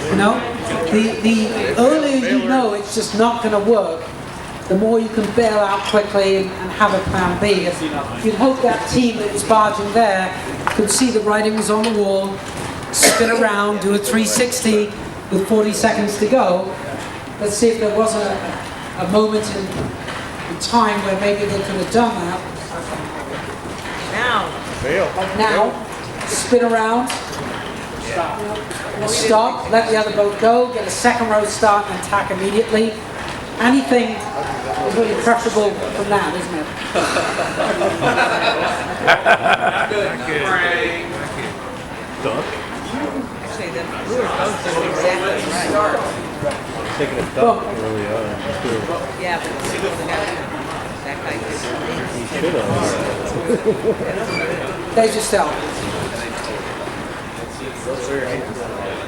You know, the earlier you know it's just not going to work, the more you can bail out quickly and have a plan B. You'd hope that team that was barging there could see the writing was on the wall, spin around, do a 360 with 40 seconds to go. Let's see if there was a moment in time where maybe they could have done that. Like now, spin around, stop, let the other boat go, get a second row start and attack immediately. Anything is really preferable from that, isn't it? Actually, the lure boats are exactly right. Taking a duck early on. Yeah, but that guy He should have. There's your style.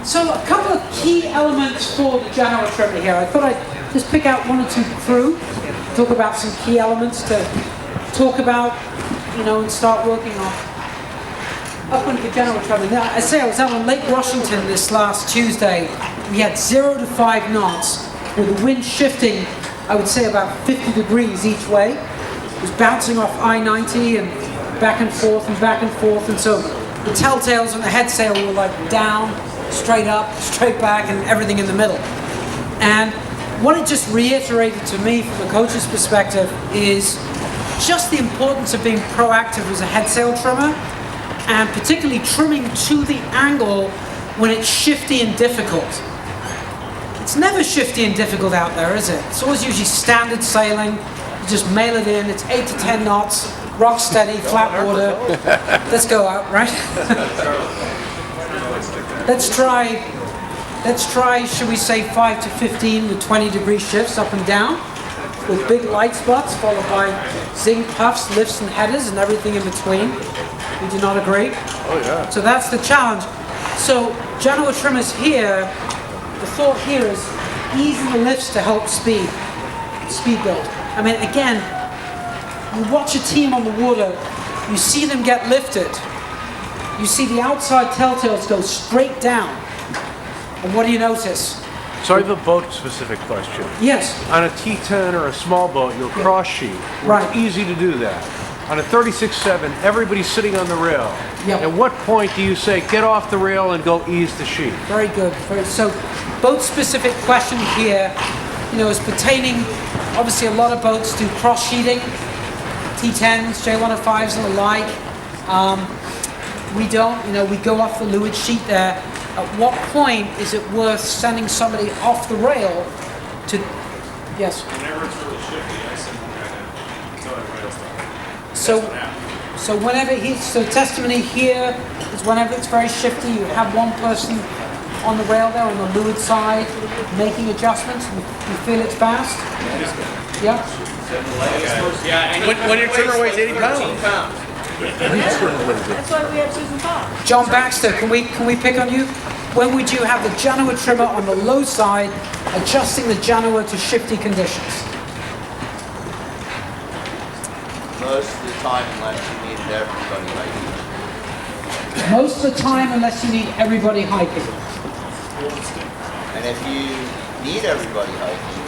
So a couple of key elements for the Genoa trimmer here. I thought I'd just pick out one or two through, talk about some key elements to talk about, you know, and start working on. Up on the Genoa trimmer. Now, I say I was out on Lake Washington this last Tuesday. We had 0 to 5 knots with the wind shifting, I would say about 50 degrees each way. It was bouncing off I-90 and back and forth and back and forth, and so the telltales on the head sail were like down, straight up, straight back, and everything in the middle. And what it just reiterated to me from a coach's perspective is just the importance of being proactive as a head sail trimmer, and particularly trimming to the angle when it's shifty and difficult. It's never shifty and difficult out there, is it? It's always usually standard sailing. You just mail it in. It's 8 to 10 knots, rock steady, flat water. Let's go out, right? Let's try, should we say 5 to 15 with 20-degree shifts up and down, with big light spots followed by zing puffs, lifts and headers and everything in between. You do not agree? Oh yeah. So that's the challenge. So Genoa trimmers here, the thought here is easing the lifts to help speed build. I mean, again, you watch a team on the water, you see them get lifted, you see the outside telltales go straight down, and what do you notice? So I have a boat-specific question. Yes. On a T10 or a small boat, you'll cross sheet. Right. It's easy to do that. On a 36.7, everybody's sitting on the rail. Yep. At what point do you say, get off the rail and go ease the sheet? Very good. So boat-specific question here, you know, is pertaining, obviously a lot of boats do cross-sheeting, T10s, J105s and the like. We don't, you know, we go off the leeward sheet there. At what point is it worth sending somebody off the rail to, yes? Whenever it's really shifty, I send the guy down until I rail stop. So whenever so testimony here is whenever it's very shifty, you have one person on the rail there on the leeward side making adjustments. You feel it's fast? Yeah? When your trimmer weighs 80 pounds. That's why we have Susan Fox. John Baxter, can we pick on you? When would you have the Genoa trimmer on the low side, adjusting the Genoa to shifty conditions? Most of the time, unless you needed everybody hiking. Most of the time, unless you need everybody hiking. And if you need everybody hiking,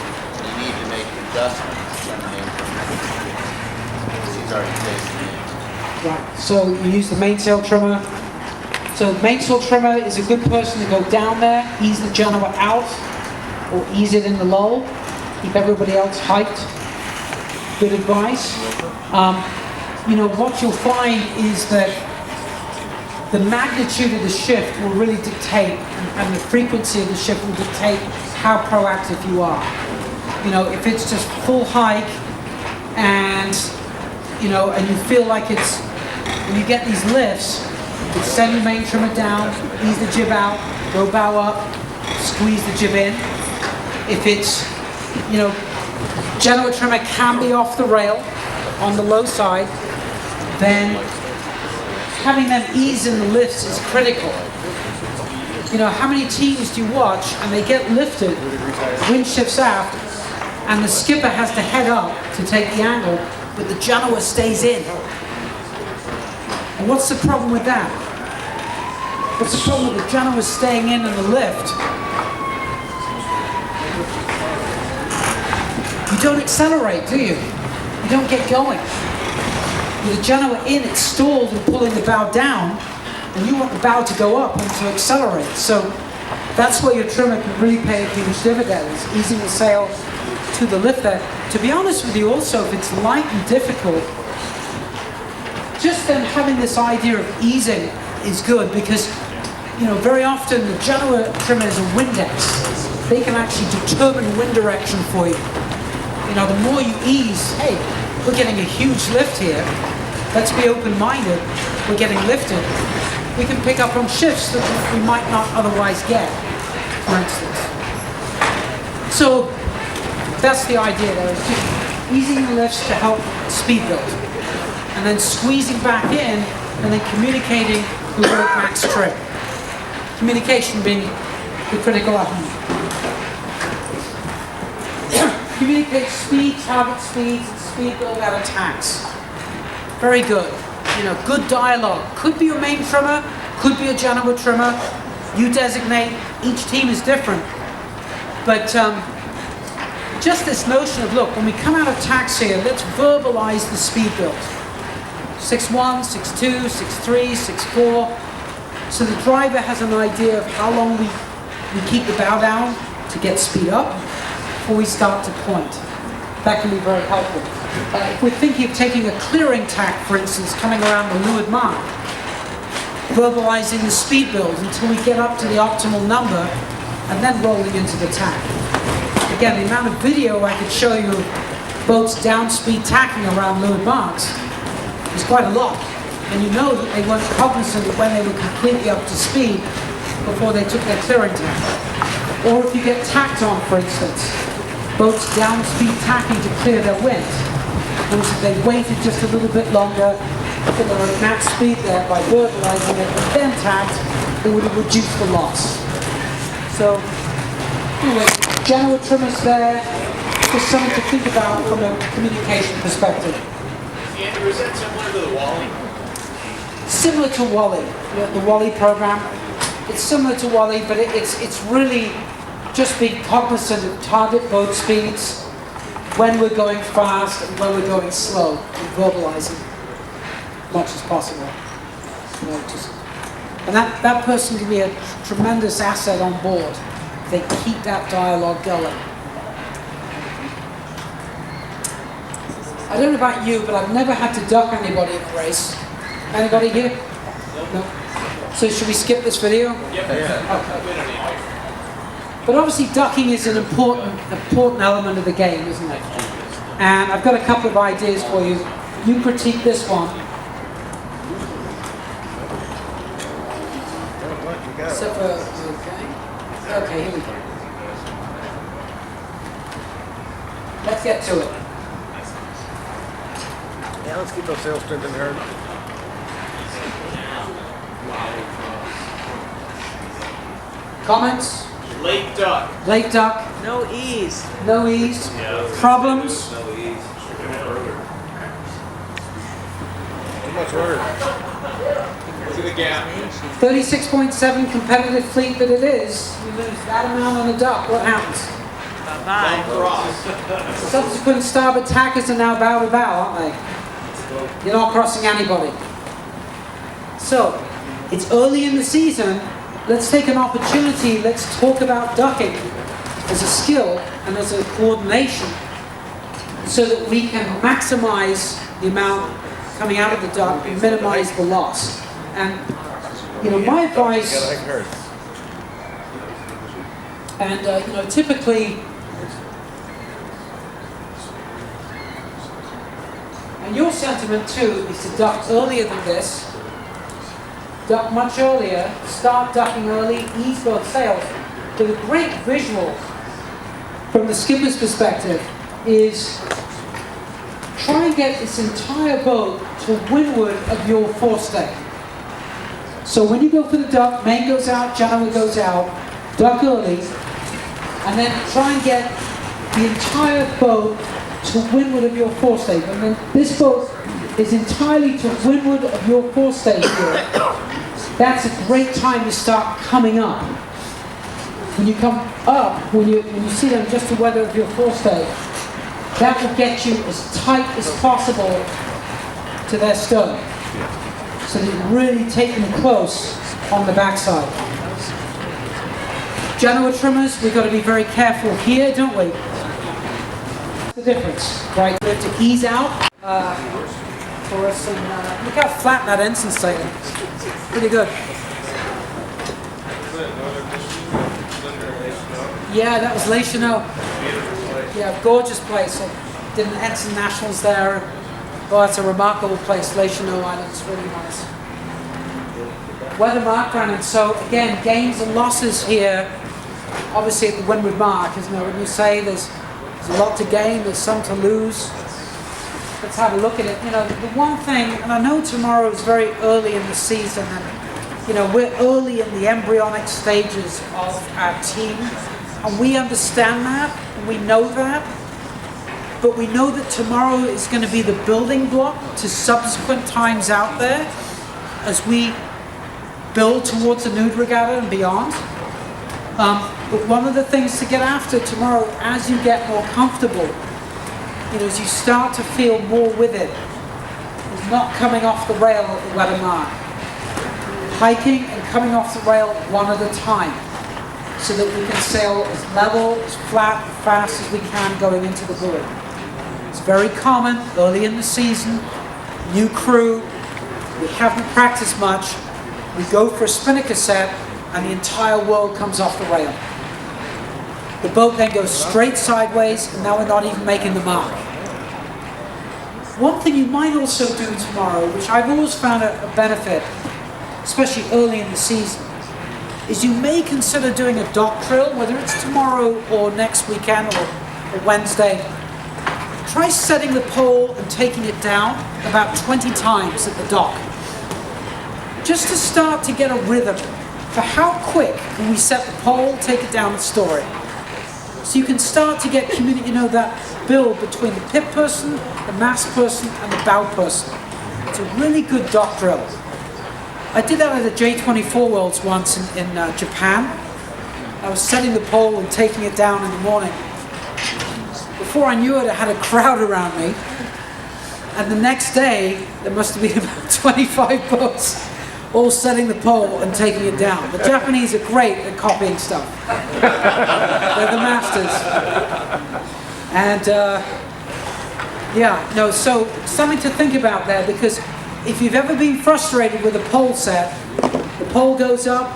you need to make adjustments when the he's already facing in. Right, so you use the mainsail trimmer. So mainsail trimmer is a good person to go down there, ease the Genoa out, or ease it in the lull, keep everybody else hiked. Good advice. You know, what you'll find is that the magnitude of the shift will really dictate, and the frequency of the shift will dictate how proactive you are. You know, if it's just full hike and, you know, and you feel like it's, when you get these lifts, it's send your main trimmer down, ease the jib out, go bow up, squeeze the jib in. If it's, you know, Genoa trimmer can be off the rail on the low side, then having them ease in the lifts is critical. You know, how many teams do you watch and they get lifted, wind shifts aft, and the skipper has to head up to take the angle, but the Genoa stays in. And what's the problem with that? What's the problem with the Genoa staying in the lift? You don't accelerate, do you? You don't get going. With the Genoa in, it's stalled and pulling the bow down, and you want the bow to go up and to accelerate. So that's where your trimmer can really pay a huge dividend, is easing the sail to the lift there. To be honest with you also, if it's light and difficult, just then having this idea of easing is good, because very often the Genoa trimmer is a Windex. They can actually determine wind direction for you. The more you ease, hey, we're getting a huge lift here. Let's be open-minded. We're getting lifted. We can pick up on shifts that we might not otherwise get, for instance. So that's the idea there, is just easing the lifts to help speed build. And then squeezing back in, and then communicating with your max trim. Communication being the critical element. Communicate speed, target speeds, and speed build out of tacks. Very good. Good dialogue. Could be your main trimmer, could be a Genoa trimmer. You designate. Each team is different. But just this notion of, look, when we come out of tacks here, let's verbalize the speed build. 6-1, 6-2, 6-3, 6-4. So the driver has an idea of how long we keep the bow down to get speed up before we start to point. That can be very helpful. If we're thinking of taking a clearing tack, for instance, coming around the leeward mark, verbalizing the speed build until we get up to the optimal number, and then rolling into the tack. Again, the amount of video I could show you of boats downspeed tacking around leeward marks is quite a lot. And that they weren't cognizant of when they were completely up to speed before they took their clearing tack. Or if you get tacked on, for instance, boats downspeed tacking to clear their wind. And if they waited just a little bit longer till they were at max speed there by verbalizing it and then tacked, it would have reduced the loss. So, anyway, Genoa trimmers there, just something to think about from a communication perspective. Andrew, is that similar to the Wally? Similar to Wally, the Wally program. It's similar to Wally, but it's really just being cognizant of target boat speeds, when we're going fast and when we're going slow, and verbalizing as much as possible. And that person can be a tremendous asset on board if they keep that dialogue going. I don't know about you, but I've never had to duck anybody in a race. Anybody here? No? So should we skip this video? Yep. Okay. But obviously ducking is an important element of the game, isn't it? And I've got a couple of ideas for you. You critique this one. Except for, okay, here we go. Let's get to it. Yeah, let's keep those sails trimmed in there. Comments? Late duck. Late duck? No ease. No ease? Problems? Too much rudder. To the gap. 36.7 competitive fleet that it is, you lose that amount on a duck, what happens? Bye-bye. Cross. Subsequent starboard tackers are now bow to bow, aren't they? You're not crossing anybody. So, it's early in the season. Let's take an opportunity. Let's talk about ducking as a skill and as a coordination so that we can maximize the amount coming out of the duck and minimize the loss. And, my advice, and, typically, and your sentiment too is to duck earlier than this. Duck much earlier, start ducking early, ease both sails. But the great visual from the skipper's perspective is try and get this entire boat to windward of your forestay. So when you go for the duck, main goes out, Genoa goes out, duck early, and then try and get the entire boat to windward of your forestay. And then this boat is entirely to windward of your forestay here. that's a great time to start coming up. When you come up, when you see them just to weather of your forestay, that will get you as tight as possible to their stone. So that you really take them close on the backside. Genoa trimmers, we've got to be very careful here, don't we? The difference, right? We have to ease out for us, and look how flat that ensign's taken. Pretty good. Yeah, that was Les Chenaux. Yeah, gorgeous place. I did an Ensign Nationals there. Well, it's a remarkable place, Les Chenaux Island. It's really nice. Weather mark, Brandon. So again, gains and losses here. Obviously at the windward mark, isn't it? When you say there's a lot to gain, there's some to lose. Let's have a look at it. You know, the one thing, and I know tomorrow is very early in the season, and you know, we're early in the embryonic stages of our team, and we understand that, and we know that, but we know that tomorrow is going to be the building block to subsequent times out there as we build towards the nude regatta and beyond. But one of the things to get after tomorrow, as you get more comfortable, you know, as you start to feel more with it, is not coming off the rail at the weather mark. Hiking and coming off the rail one at a time, so that we can sail as level, as flat, fast as we can going into the buoy. It's very common early in the season, new crew, we haven't practiced much, we go for a spinnaker set, and the entire world comes off the rail. The boat then goes straight sideways, and now we're not even making the mark. One thing you might also do tomorrow, which I've always found a benefit, especially early in the season, is you may consider doing a dock drill, whether it's tomorrow or next weekend or Wednesday. Try setting the pole and taking it down about 20 times at the dock. Just to start to get a rhythm for how quick can we set the pole, take it down and store it. So you can start to get that build between the pit person, the mast person and the bow person. It's a really good dock drill. I did that at the J24 Worlds once in Japan. I was setting the pole and taking it down in the morning. Before I knew it, I had a crowd around me. And the next day, there must have been about 25 boats all setting the pole and taking it down. The Japanese are great at copying stuff. They're the masters. And so something to think about there, because if you've ever been frustrated with a pole set, the pole goes up,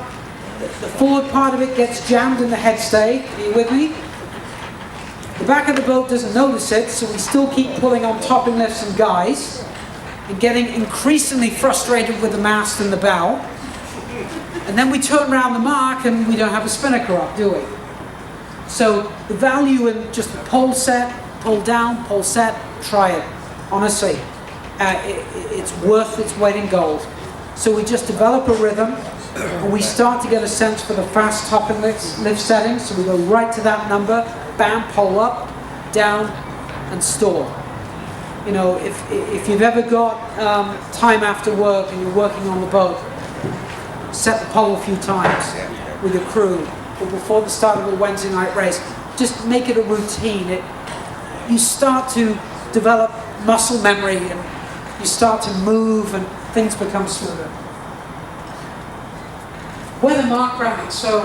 the forward part of it gets jammed in the headstay. Are you with me? The back of the boat doesn't notice it, so we still keep pulling on topping lifts and guys, and getting increasingly frustrated with the mast and the bow. And then we turn around the mark and we don't have a spinnaker up, do we? So the value in just the pole set, pole down, pole set, try it. Honestly, it's worth its weight in gold. So we just develop a rhythm, and we start to get a sense for the fast topping lift settings. So we go right to that number, bam, pole up, down, and store. You know, if you've ever got time after work and you're working on the boat, set the pole a few times with your crew, or before the start of a Wednesday night race. Just make it a routine. You start to develop muscle memory, and you start to move, and things become smoother. Weather mark rounding. So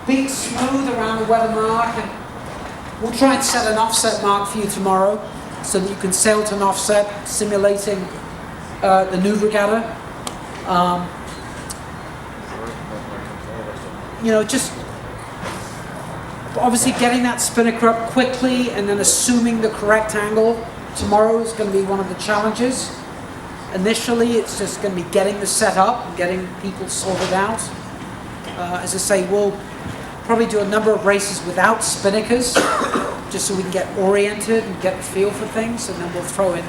being smooth around the weather mark, and we'll try and set an offset mark for you tomorrow, so that you can sail to an offset, simulating the nude regatta. Just obviously getting that spinnaker up quickly and then assuming the correct angle tomorrow is going to be one of the challenges. Initially, it's just going to be getting the set up and getting people sorted out. As I say, we'll probably do a number of races without spinnakers, just so we can get oriented and get the feel for things, and then we'll throw in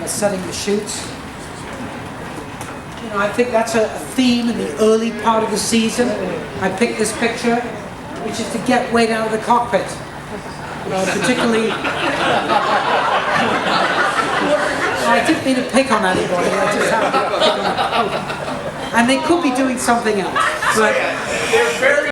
setting the chutes. I think that's a theme in the early part of the season. I picked this picture, which is to get weight out of the cockpit. Particularly, I didn't mean to pick on anybody, I just happened to pick on and they could be doing something else. But They're very